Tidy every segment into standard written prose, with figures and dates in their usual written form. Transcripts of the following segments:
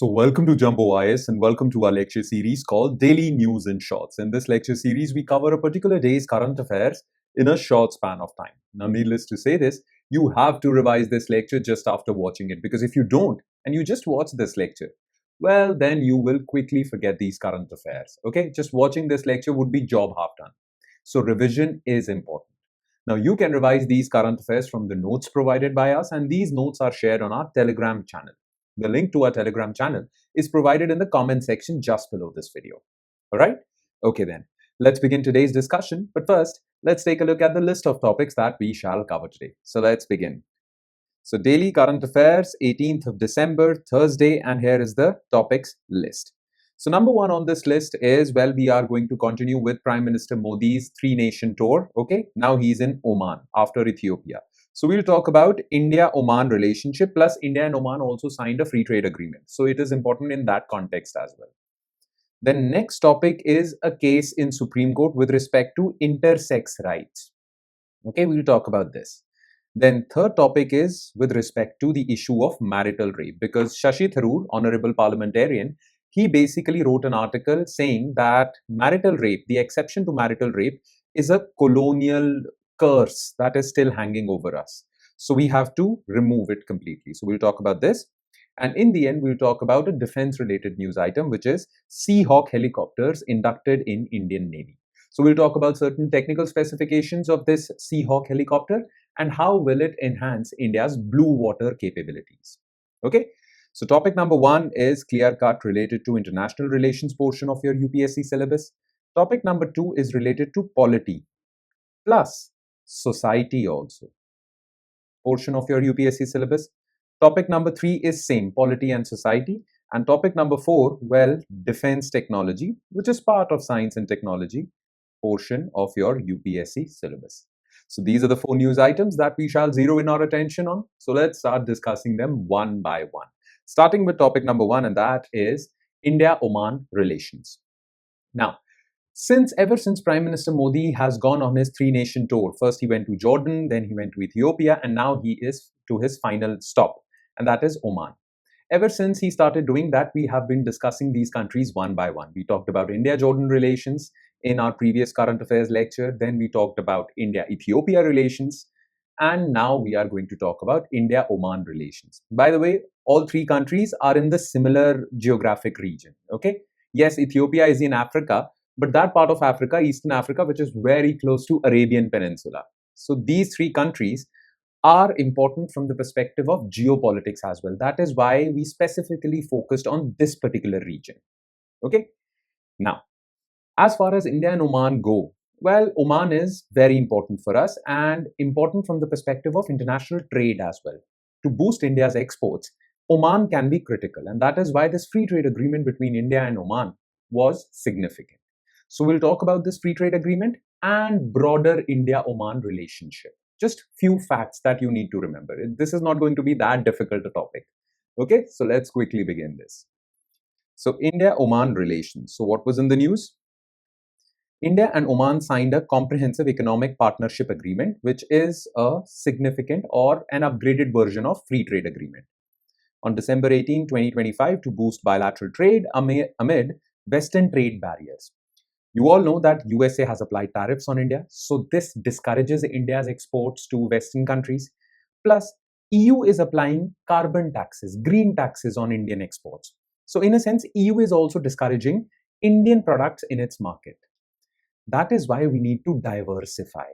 So welcome to Jumbo IS and welcome to our lecture series called Daily News in Shorts. In this lecture series, we cover a particular day's current affairs in a short span of time. Now, needless to say this, you have to revise this lecture just after watching it, because if you don't and you just watch this lecture, well, then you will quickly forget these current affairs. Okay, just watching this lecture would be job half done. So revision is important. Now, you can revise these current affairs from the notes provided by us, and these notes are shared on our Telegram channel. The link to our Telegram channel is provided in the comment section just below this video. All right? Okay then, let's begin today's discussion. But first, let's take a look at the list of topics that we shall cover today. So let's begin. So daily current affairs, 18th of December, Thursday, and here is the topics list. So number one on this list is, well, we are going to continue with Prime Minister Modi's three-nation tour. Okay, now he's in Oman after Ethiopia. So we'll talk about India-Oman relationship, plus India and Oman also signed a free trade agreement. So it is important in that context as well. The next topic is a case in Supreme Court with respect to intersex rights. Okay, we'll talk about this. Then third topic is with respect to the issue of marital rape, because Shashi Tharoor, honorable parliamentarian, he basically wrote an article saying that marital rape, the exception to marital rape, is a colonial curse that is still hanging over us. So we have to remove it completely. So we'll talk about this. And in the end, we'll talk about a defense-related news item, which is Seahawk helicopters inducted in Indian Navy. So we'll talk about certain technical specifications of this Seahawk helicopter and how will it enhance India's blue water capabilities. Okay. So topic number one is clear-cut related to international relations portion of your UPSC syllabus. Topic number two is related to polity plus society also portion of your UPSC syllabus. Topic number three is same, polity and society. And topic number four, well, defense technology, which is part of science and technology portion of your UPSC syllabus. So these are the four news items that we shall zero in our attention on. So let's start discussing them one by one. Starting with topic number one, and that is India-Oman relations. Now, ever since Prime Minister Modi has gone on his three-nation tour, first he went to Jordan, then he went to Ethiopia, and now he is to his final stop, and that is Oman. Ever since he started doing that, we have been discussing these countries one by one. We talked about India-Jordan relations in our previous current affairs lecture, then we talked about India-Ethiopia relations, and now we are going to talk about India-Oman relations. By the way, all three countries are in the similar geographic region, okay? Yes, Ethiopia is in Africa, but that part of Africa, Eastern Africa, which is very close to Arabian Peninsula. So these three countries are important from the perspective of geopolitics as well. That is why we specifically focused on this particular region. Okay. Now, as far as India and Oman go, well, Oman is very important for us and important from the perspective of international trade as well. To boost India's exports, Oman can be critical, and that is why this free trade agreement between India and Oman was significant. So we'll talk about this free trade agreement and broader India-Oman relationship. Just few facts that you need to remember. This is not going to be that difficult a topic. Okay, so let's quickly begin this. So India-Oman relations. So what was in the news? India and Oman signed a comprehensive economic partnership agreement, which is a significant or an upgraded version of free trade agreement. On December 18, 2025, to boost bilateral trade amid Western trade barriers. You all know that USA has applied tariffs on India, so this discourages India's exports to Western countries. Plus, EU is applying carbon taxes, green taxes on Indian exports. So in a sense, EU is also discouraging Indian products in its market. That is why we need to diversify.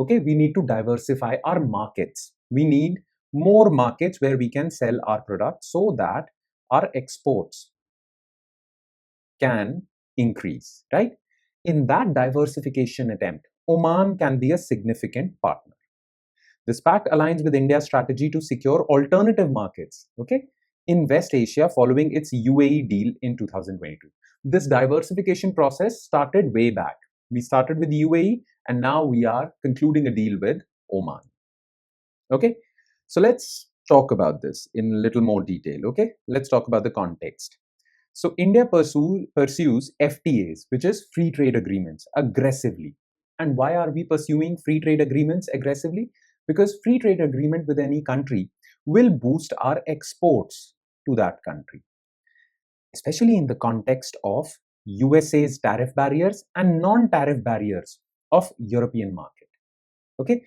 Okay, we need to diversify our markets. We need more markets where we can sell our products so that our exports can increase, right? In that diversification attempt, Oman can be a significant partner. This pact aligns with India's strategy to secure alternative markets, okay, in West Asia following its UAE deal in 2022. This diversification process started way back. We started with UAE and now we are concluding a deal with Oman. Okay, so let's talk about this in a little more detail, okay? Let's talk about the context. So India pursues FTAs, which is free trade agreements, aggressively. And why are we pursuing free trade agreements aggressively? Because free trade agreement with any country will boost our exports to that country. especially in the context of USA's tariff barriers and non-tariff barriers of European market. Okay,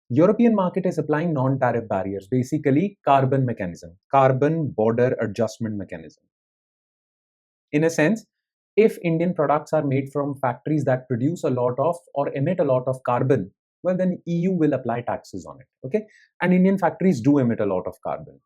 European market is applying non-tariff barriers, basically carbon mechanism, carbon border adjustment mechanism. In a sense, if Indian products are made from factories that produce a lot of or emit a lot of carbon, well, then EU will apply taxes on it. Okay, and Indian factories do emit a lot of carbon.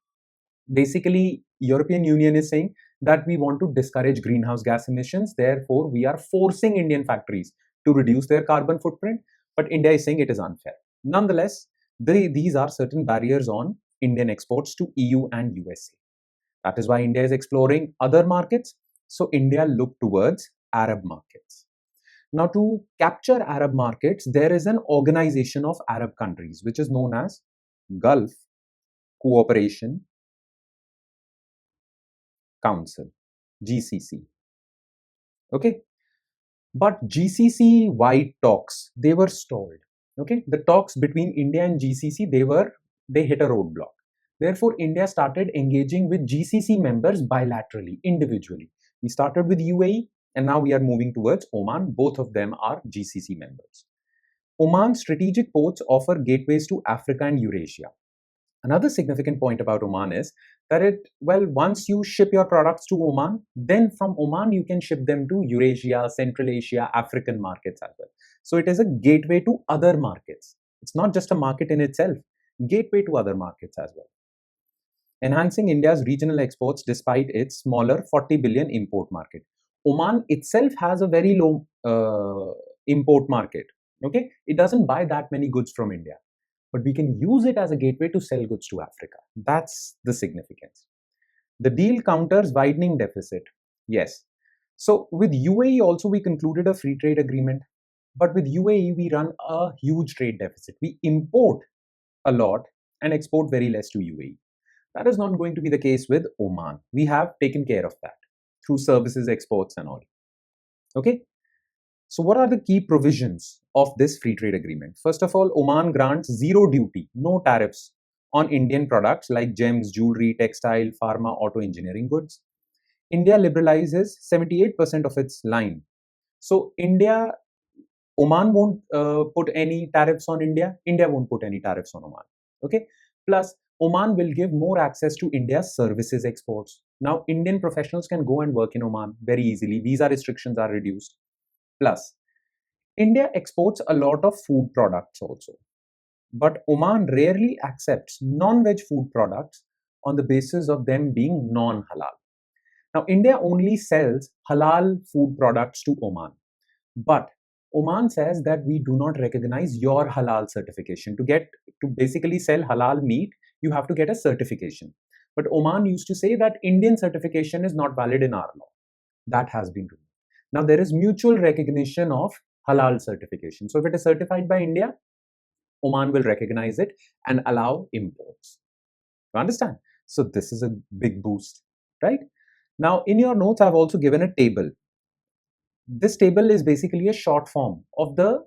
Basically, European Union is saying that we want to discourage greenhouse gas emissions. Therefore, we are forcing Indian factories to reduce their carbon footprint. But India is saying it is unfair. Nonetheless, these are certain barriers on Indian exports to EU and USA. That is why India is exploring other markets. So India looked towards Arab markets. Now, to capture Arab markets, there is an organization of Arab countries, which is known as Gulf Cooperation Council, GCC. Okay, but GCC wide talks, they were stalled. Okay, the talks between India and GCC, they hit a roadblock. Therefore, India started engaging with GCC members bilaterally, individually. We started with UAE and now we are moving towards Oman. Both of them are GCC members. Oman's strategic ports offer gateways to Africa and Eurasia. Another significant point about Oman is that once you ship your products to Oman, then from Oman you can ship them to Eurasia, Central Asia, African markets as well. So it is a gateway to other markets. It's not just a market in itself, gateway to other markets as well. Enhancing India's regional exports despite its smaller 40 billion import market. Oman itself has a very low import market. Okay, it doesn't buy that many goods from India, but we can use it as a gateway to sell goods to Africa. That's the significance. The deal counters widening deficit. Yes. So with UAE also we concluded a free trade agreement, but with UAE we run a huge trade deficit. We import a lot and export very less to UAE. That is not going to be the case with Oman. We have taken care of that through services, exports and all. Okay. So what are the key provisions of this free trade agreement? First of all, Oman grants zero duty, no tariffs on Indian products like gems, jewelry, textile, pharma, auto engineering goods. India liberalizes 78% of its line. So Oman won't put any tariffs on India. India won't put any tariffs on Oman. Okay. Plus, Oman will give more access to India's services exports. Now, Indian professionals can go and work in Oman very easily. Visa restrictions are reduced. Plus, India exports a lot of food products also. But Oman rarely accepts non-veg food products on the basis of them being non-halal. Now, India only sells halal food products to Oman. But Oman says that we do not recognize your halal certification. To basically sell halal meat, you have to get a certification. But Oman used to say that Indian certification is not valid in our law. That has been removed. Now, there is mutual recognition of halal certification. So if it is certified by India, Oman will recognize it and allow imports. You understand? So this is a big boost, right? Now, in your notes, I've also given a table. This table is basically a short form of the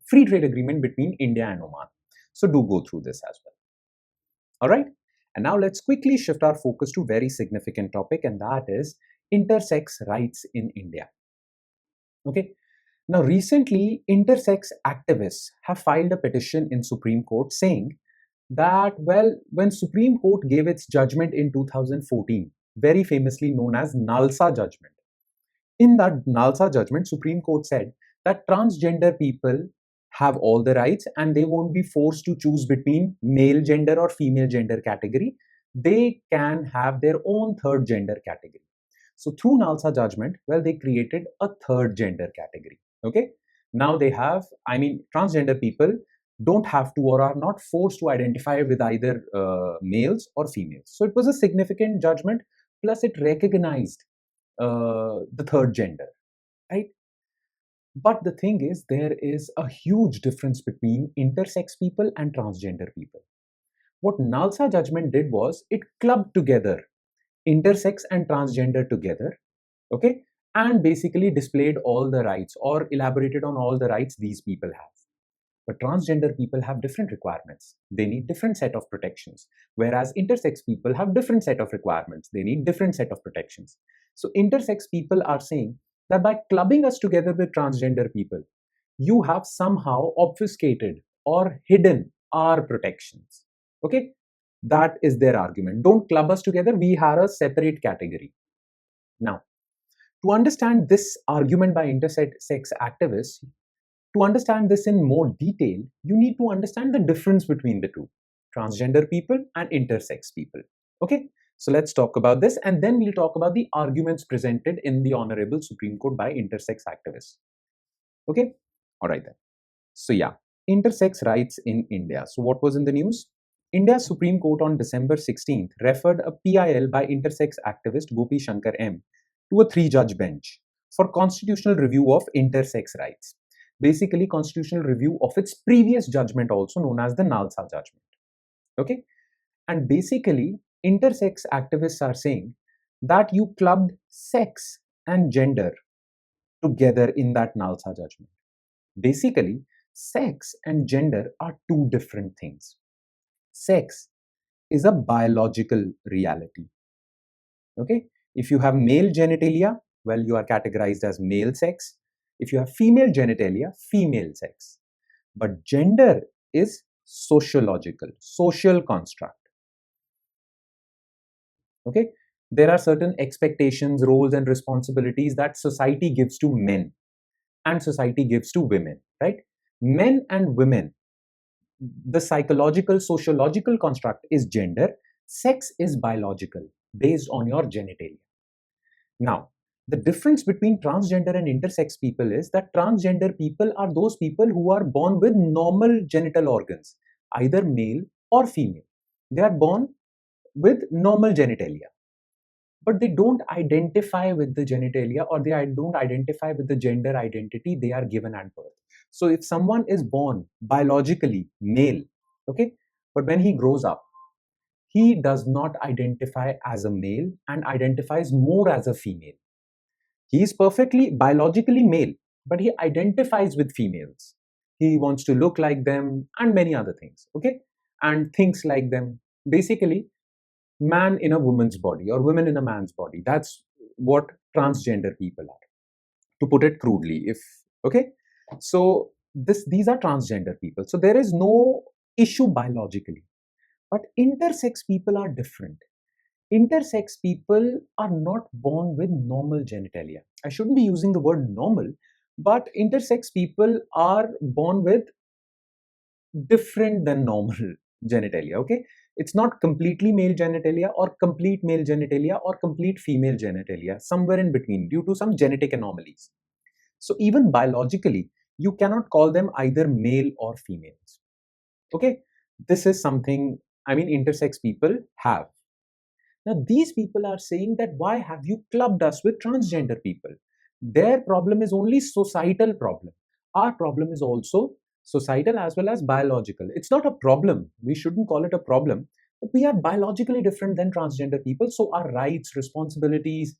free trade agreement between India and Oman. So do go through this as well. All right. And now let's quickly shift our focus to a very significant topic, and that is intersex rights in India. Okay. Now, recently, intersex activists have filed a petition in Supreme Court saying that, when Supreme Court gave its judgment in 2014, very famously known as Nalsa judgment, in that Nalsa judgment, Supreme Court said that transgender people have all the rights and they won't be forced to choose between male gender or female gender category. They can have their own third gender category. So through Nalsa judgment, they created a third gender category. Okay. Now transgender people don't have to or are not forced to identify with either males or females. So it was a significant judgment. Plus, it recognized the third gender, right? But the thing is, there is a huge difference between intersex people and transgender people. What Nalsa judgment did was it clubbed together intersex and transgender together, okay, and basically displayed all the rights or elaborated on all the rights these people have. But transgender people have different requirements. They need different set of protections, whereas intersex people have different set of requirements. They need different set of protections. So intersex people are saying that by clubbing us together with transgender people, you have somehow obfuscated or hidden our protections. Okay, that is their argument. Don't club us together, we are a separate category. Now, to understand this argument by intersex activists, to understand this in more detail, you need to understand the difference between the two, transgender people and intersex people. Okay, so let's talk about this, and then we'll talk about the arguments presented in the Honorable Supreme Court by intersex activists. Okay, all right then. So yeah, intersex rights in India. So what was in the news? India's Supreme Court on December 16th referred a PIL by intersex activist Gopi Shankar M to a three-judge bench for constitutional review of intersex rights. Basically, constitutional review of its previous judgment, also known as the Nalsa judgment. Okay, and basically, intersex activists are saying that you clubbed sex and gender together in that Nalsa judgment. Basically, sex and gender are two different things. Sex is a biological reality. Okay, if you have male genitalia, well, you are categorized as male sex. If you have female genitalia, female sex. But gender is sociological, social construct. Okay, there are certain expectations, roles, and responsibilities that society gives to men and society gives to women, right? Men and women, the psychological, sociological construct is gender, sex is biological, based on your genitalia. Now, the difference between transgender and intersex people is that transgender people are those people who are born with normal genital organs, either male or female. They are born with normal genitalia, but they don't identify with the genitalia, or they don't identify with the gender identity they are given at birth. So if someone is born biologically male, okay, but when he grows up, he does not identify as a male and identifies more as a female. He is perfectly biologically male, but he identifies with females. He wants to look like them and many other things, okay, and thinks like them. Basically, man in a woman's body or women in a man's body. That's what transgender people are, to put it crudely. If okay, so these are transgender people. So there is no issue biologically. But intersex people are different. Intersex people are not born with normal genitalia. I shouldn't be using the word normal, but intersex people are born with different than normal genitalia. Okay, it's not completely male genitalia or complete male genitalia or complete female genitalia, somewhere in between due to some genetic anomalies. So even biologically, you cannot call them either male or females. Okay, this is something, I mean, intersex people have. Now these people are saying that why have you clubbed us with transgender people? Their problem is only societal problem. Our problem is also societal as well as biological. It's not a problem. We shouldn't call it a problem. But we are biologically different than transgender people. So our rights, responsibilities,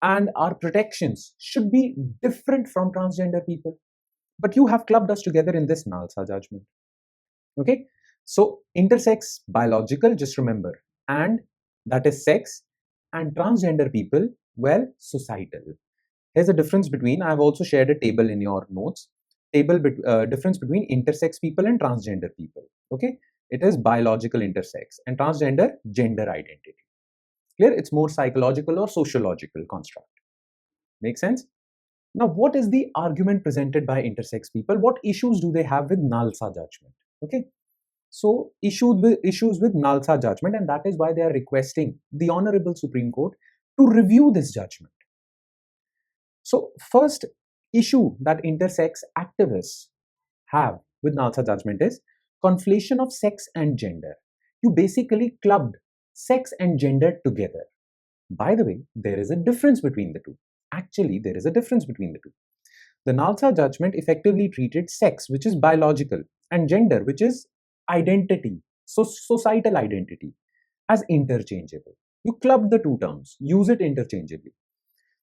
and our protections should be different from transgender people. But you have clubbed us together in this Nalsa judgment. Okay. So intersex, biological, just remember, and that is sex, and transgender people, well, societal. Here's a difference between, I've also shared a table in your notes, difference between intersex people and transgender people. Okay, it is biological intersex, and transgender, gender identity. Clear? It's more psychological or sociological construct. Make sense? Now, what is the argument presented by intersex people? What issues do they have with Nalsa judgment? Okay, so issues with Nalsa judgment, and that is why they are requesting the Honorable Supreme Court to review this judgment. So first issue that intersex activists have with Nalsa judgment is conflation of sex and gender. You basically clubbed sex and gender together. By the way, there is a difference between the two. Actually, there is a difference between the two. The Nalsa judgment effectively treated sex, which is biological, and gender, which is identity, so societal identity, as interchangeable. You clubbed the two terms, use it interchangeably.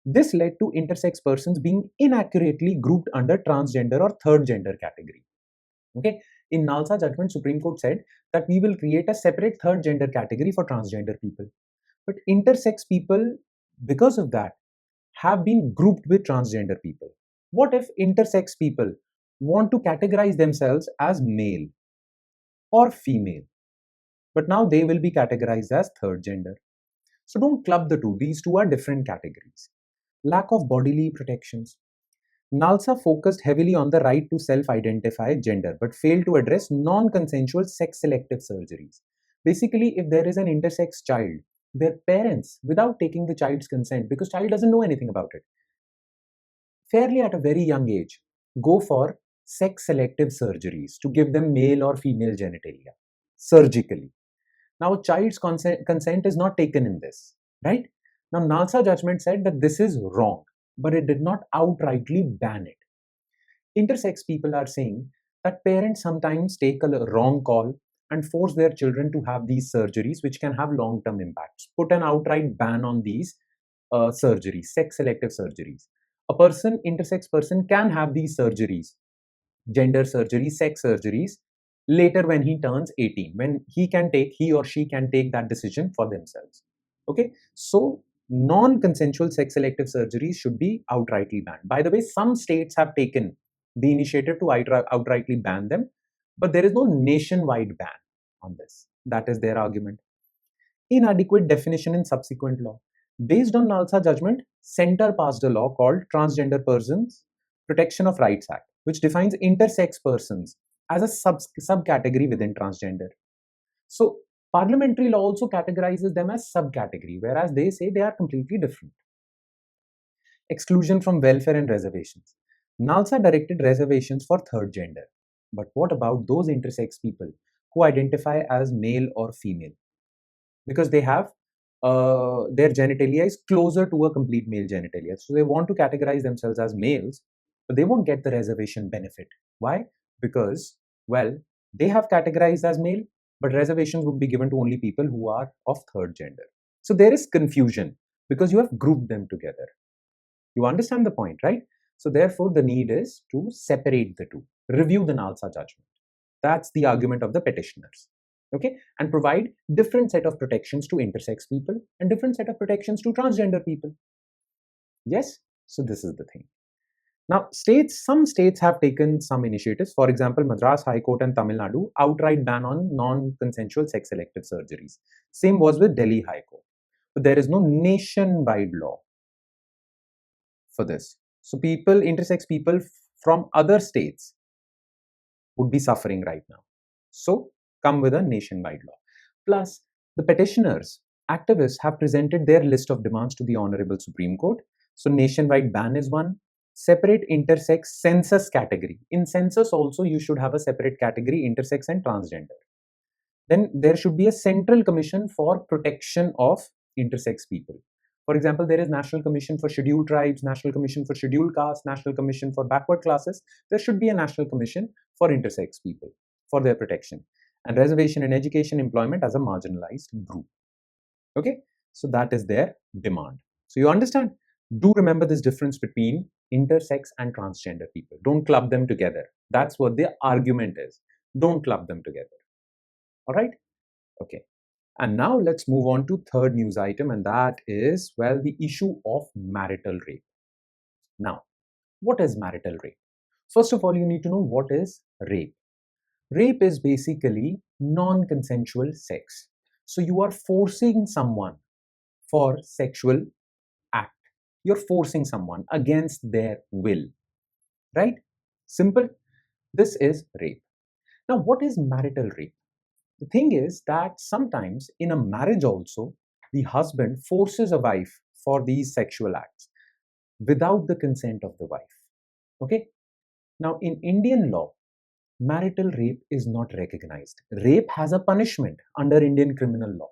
This led to intersex persons being inaccurately grouped under transgender or third gender category. Okay, in Nalsa judgment, Supreme Court said that we will create a separate third gender category for transgender people. But intersex people, because of that, have been grouped with transgender people. What if intersex people want to categorize themselves as male or female, but now they will be categorized as third gender? So don't club the two. These two are different categories. Lack of bodily protections. NALSA focused heavily on the right to self-identify gender, but failed to address non-consensual sex-selective surgeries. Basically, if there is an intersex child, their parents, without taking the child's consent, because child doesn't know anything about it, fairly at a very young age, go for sex-selective surgeries to give them male or female genitalia, surgically. Now, child's consent is not taken in this, right? Now, NALSA judgment said that this is wrong, but it did not outrightly ban it. Intersex people are saying that parents sometimes take a wrong call and force their children to have these surgeries, which can have long-term impacts. Put an outright ban on these surgeries, sex-selective surgeries. A person, intersex person, can have these surgeries, gender surgeries, sex surgeries, later when he turns 18, when he or she can take that decision for themselves. Okay, so non-consensual sex-selective surgeries should be outrightly banned. By the way, some states have taken the initiative to outrightly ban them, but there is no nationwide ban on this. That is their argument. Inadequate definition in subsequent law. Based on NALSA judgment, Center passed a law called Transgender Persons Protection of Rights Act, which defines intersex persons as a subcategory within transgender. So parliamentary law also categorizes them as subcategory, whereas they say they are completely different. Exclusion from welfare and reservations. NALSA directed reservations for third gender. But what about those intersex people who identify as male or female? Because they have their genitalia is closer to a complete male genitalia. So they want to categorize themselves as males, but they won't get the reservation benefit. Why? Because, well, they have categorized as male, but reservations would be given to only people who are of third gender. So there is confusion because you have grouped them together. You understand the point, right? So therefore, the need is to separate the two. Review the NALSA judgment. That's the argument of the petitioners. Okay, and provide different set of protections to intersex people and different set of protections to transgender people. Yes, so this is the thing. Now, some states have taken some initiatives. For example, Madras High Court and Tamil Nadu outright ban on non-consensual sex-selective surgeries. Same was with Delhi High Court. But there is no nationwide law for this. So intersex people from other states would be suffering right now. So come with a nationwide law. Plus, the petitioners, activists have presented their list of demands to the Honorable Supreme Court. So nationwide ban is one. Separate intersex census category. In census also, you should have a separate category, intersex and transgender. Then there should be a central commission for protection of intersex people. For example, there is National Commission for Scheduled Tribes, National Commission for Scheduled Castes, National Commission for Backward Classes. There should be a National Commission for intersex people for their protection, and reservation in education, employment as a marginalized group. Okay, so that is their demand. So you understand? Do remember this difference between intersex and transgender people. Don't club them together. That's what the argument is. Don't club them together. All right? Okay. And now let's move on to third news item, and that is, well, the issue of marital rape. Now, what is marital rape? First of all, you need to know what is rape. Rape is basically non-consensual sex. So you are forcing someone for sexual act. You're forcing someone against their will, right? Simple. This is rape. Now, what is marital rape? The thing is that sometimes in a marriage also, the husband forces a wife for these sexual acts without the consent of the wife. Okay? Now, in Indian law, marital rape is not recognized. Rape has a punishment under Indian criminal law,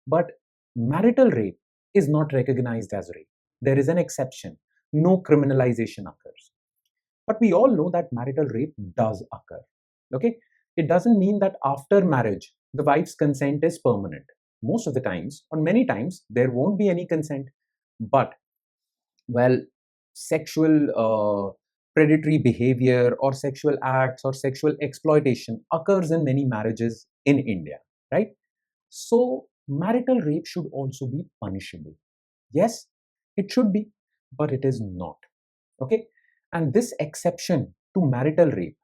but marital rape is not recognized as rape. There is an exception. No criminalization occurs. But we all know that marital rape does occur. Okay? It doesn't mean that after marriage, the wife's consent is permanent. Most of the times, or many times, there won't be any consent. But, well, sexual predatory behavior or sexual acts or sexual exploitation occurs in many marriages in India, right? So, marital rape should also be punishable. Yes, it should be. but it is not. Okay, and this exception to marital rape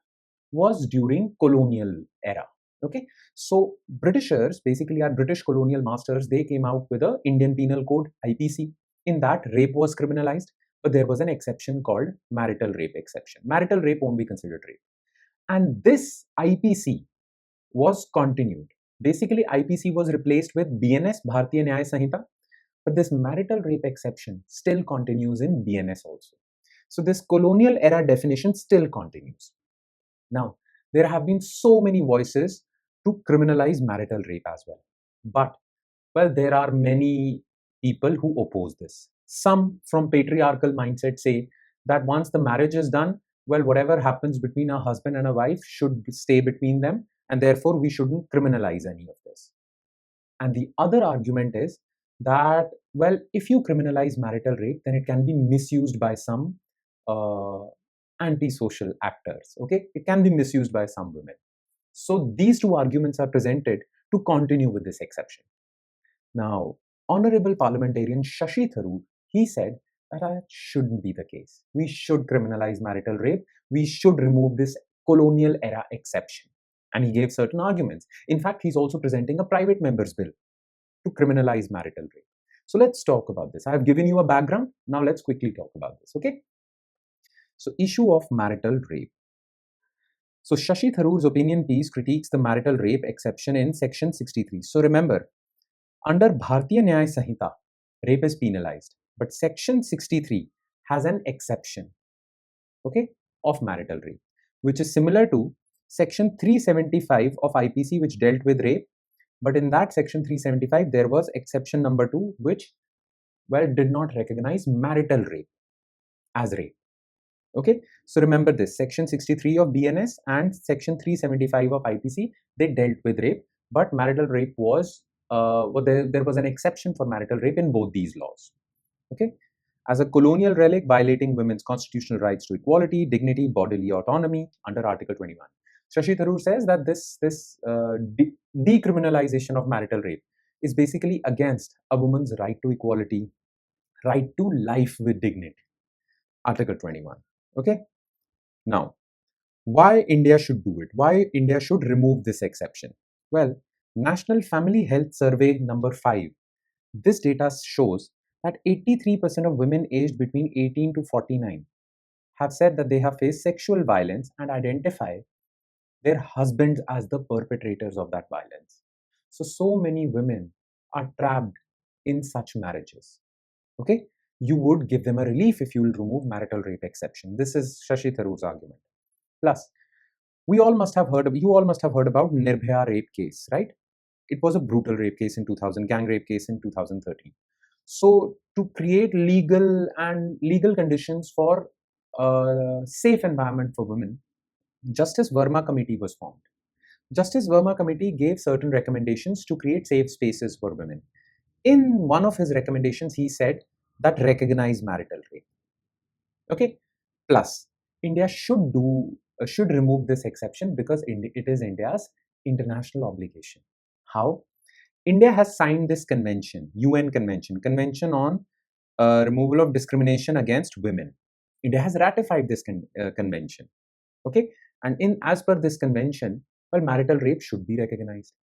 was during colonial era. Okay, so Britishers, basically our British colonial masters, they came out with a Indian Penal Code, IPC. In that, rape was criminalized, but there was an exception called marital rape exception. Marital rape won't be considered rape, and this IPC was continued. Basically, IPC was replaced with BNS, Bharatiya Nyaya Sanhita, but this marital rape exception still continues in BNS also. So this colonial era definition still continues. Now, there have been so many voices to criminalize marital rape as well. But, well, there are many people who oppose this. Some from patriarchal mindset say that once the marriage is done, well, whatever happens between a husband and a wife should stay between them, and therefore we shouldn't criminalize any of this. And the other argument is that, well, if you criminalize marital rape, then it can be misused by some antisocial actors. Okay, it can be misused by some women. So these two arguments are presented to continue with this exception. Now, Honorable Parliamentarian Shashi Tharoor, he said that shouldn't be the case. We should criminalize marital rape. We should remove this colonial era exception. And he gave certain arguments. In fact, he's also presenting a private member's bill to criminalize marital rape. So let's talk about this. I have given you a background. Now let's quickly talk about this, okay? So issue of marital rape. So Shashi Tharoor's opinion piece critiques the marital rape exception in section 63. So remember, under Bharatiya Nyaya Sanhita, rape is penalized, but section 63 has an exception, okay, of marital rape, which is similar to section 375 of IPC, which dealt with rape. But in that section 375, there was exception number 2, which, well, did not recognize marital rape as rape. Okay, so remember this, section 63 of BNS and section 375 of IPC, they dealt with rape, but marital rape was, there was an exception for marital rape in both these laws. Okay, as a colonial relic violating women's constitutional rights to equality, dignity, bodily autonomy under Article 21. Shashi Tharoor says that this decriminalization of marital rape is basically against a woman's right to equality, right to life with dignity. Article 21. Okay. Now, why India should do it? Why India should remove this exception? Well, National Family Health Survey number 5. This data shows that 83% of women aged between 18 to 49 have said that they have faced sexual violence and identify their husbands as the perpetrators of that violence. So many women are trapped in such marriages. Okay, you would give them a relief if you will remove marital rape exception. This is Shashi Tharoor's argument. Plus, you all must have heard about Nirbhaya rape case, right? It was a brutal rape case in 2000, gang rape case in 2013. So to create legal conditions for a safe environment for women, Justice Verma Committee was formed. Justice Verma Committee gave certain recommendations to create safe spaces for women. In one of his recommendations, he said that recognize marital rape. Okay. Plus, India should remove this exception because it is India's international obligation. How? India has signed this convention, UN Convention on Removal of Discrimination Against Women. India has ratified this convention. Okay, and as per this convention, well, marital rape should be recognized.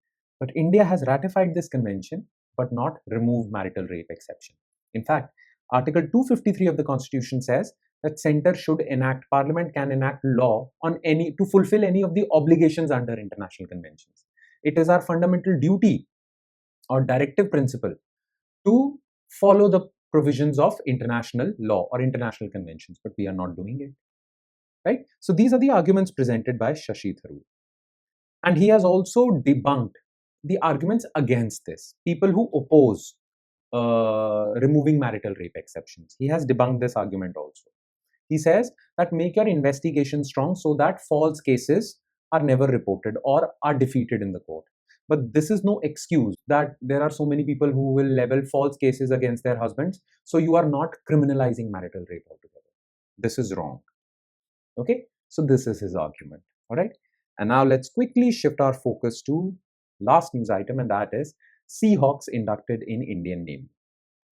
But India has ratified this convention, but not removed marital rape exception. In fact, Article 253 of the Constitution says that Parliament can enact law on to fulfill any of the obligations under international conventions. It is our fundamental duty or directive principle to follow the provisions of international law or international conventions, but we are not doing it. Right? So these are the arguments presented by Shashi Tharoor. And he has also debunked the arguments against this. People who oppose removing marital rape exceptions. He has debunked this argument also. He says that make your investigation strong so that false cases are never reported or are defeated in the court. But this is no excuse that there are so many people who will level false cases against their husbands. So you are not criminalizing marital rape altogether. This is wrong. Okay, so this is his argument. All right, and now let's quickly shift our focus to last news item, and that is Seahawks inducted in Indian Navy.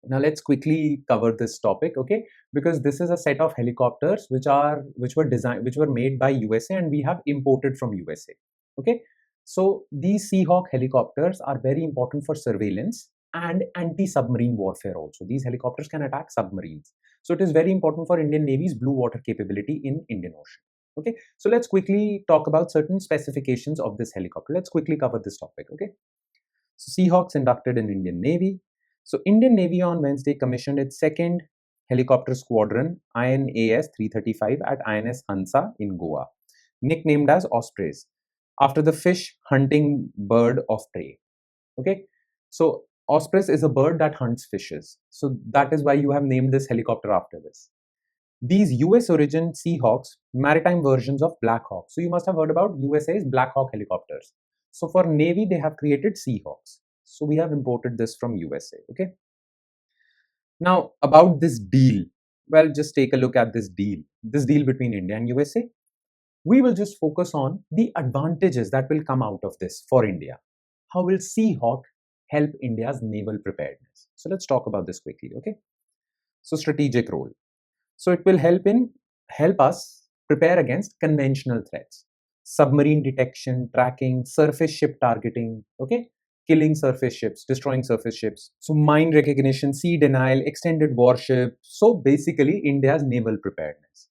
Now let's quickly cover this topic, okay? Because this is a set of helicopters which were made by USA and we have imported from USA. Okay, so these Seahawk helicopters are very important for surveillance and anti-submarine warfare also. These helicopters can attack submarines. So it is very important for Indian Navy's blue water capability in Indian Ocean. Okay, so let's quickly talk about certain specifications of this helicopter. Let's quickly cover this topic, okay? So Seahawks inducted in Indian Navy. So Indian Navy on Wednesday commissioned its second helicopter squadron, INAS 335 at INS Hansa in Goa, nicknamed as Ospreys, after the fish hunting bird of prey. Okay, so Ospreys is a bird that hunts fishes. So that is why you have named this helicopter after this. These US origin Seahawks, maritime versions of Black Hawk. So you must have heard about USA's Black Hawk helicopters. So for Navy, they have created Seahawks. So we have imported this from USA, okay? Now about this deal, well, just take a look at this deal between India and USA. We will just focus on the advantages that will come out of this for India. How will Seahawk help India's naval preparedness? So let's talk about this quickly, okay? So strategic role. So it will help us prepare against conventional threats, submarine detection, tracking, surface ship targeting, okay? Killing surface ships, destroying surface ships. So mine recognition, sea denial, extended warship. So basically India's naval preparedness.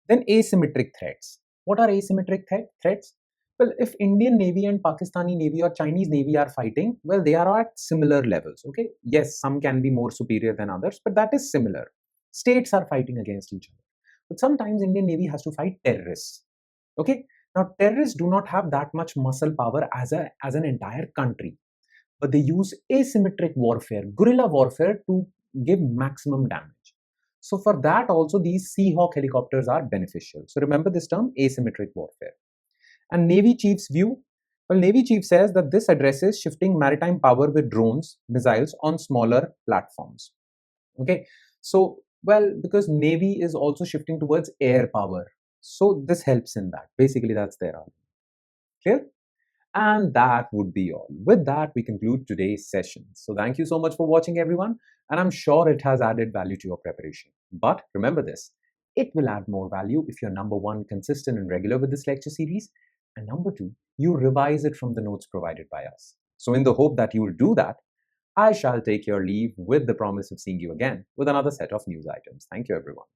Then asymmetric threats. What are asymmetric threats? Well, if Indian Navy and Pakistani Navy or Chinese Navy are fighting, well, they are at similar levels, okay? Yes, some can be more superior than others, but that is similar. States are fighting against each other. But sometimes Indian Navy has to fight terrorists, okay? Now, terrorists do not have that much muscle power as an entire country, but they use asymmetric warfare, guerrilla warfare to give maximum damage. So for that also these Seahawk helicopters are beneficial. So remember this term, asymmetric warfare. And Navy Chief's view, well, Navy Chief says that this addresses shifting maritime power with drones, missiles on smaller platforms. Okay, so well, because Navy is also shifting towards air power. So this helps in that. Basically, that's their argument. Clear? And that would be all. With that, we conclude today's session. So thank you so much for watching, everyone. And I'm sure it has added value to your preparation. But remember this, it will add more value if you're number one, consistent and regular with this lecture series. And number two, you revise it from the notes provided by us. So in the hope that you will do that, I shall take your leave with the promise of seeing you again with another set of news items. Thank you, everyone.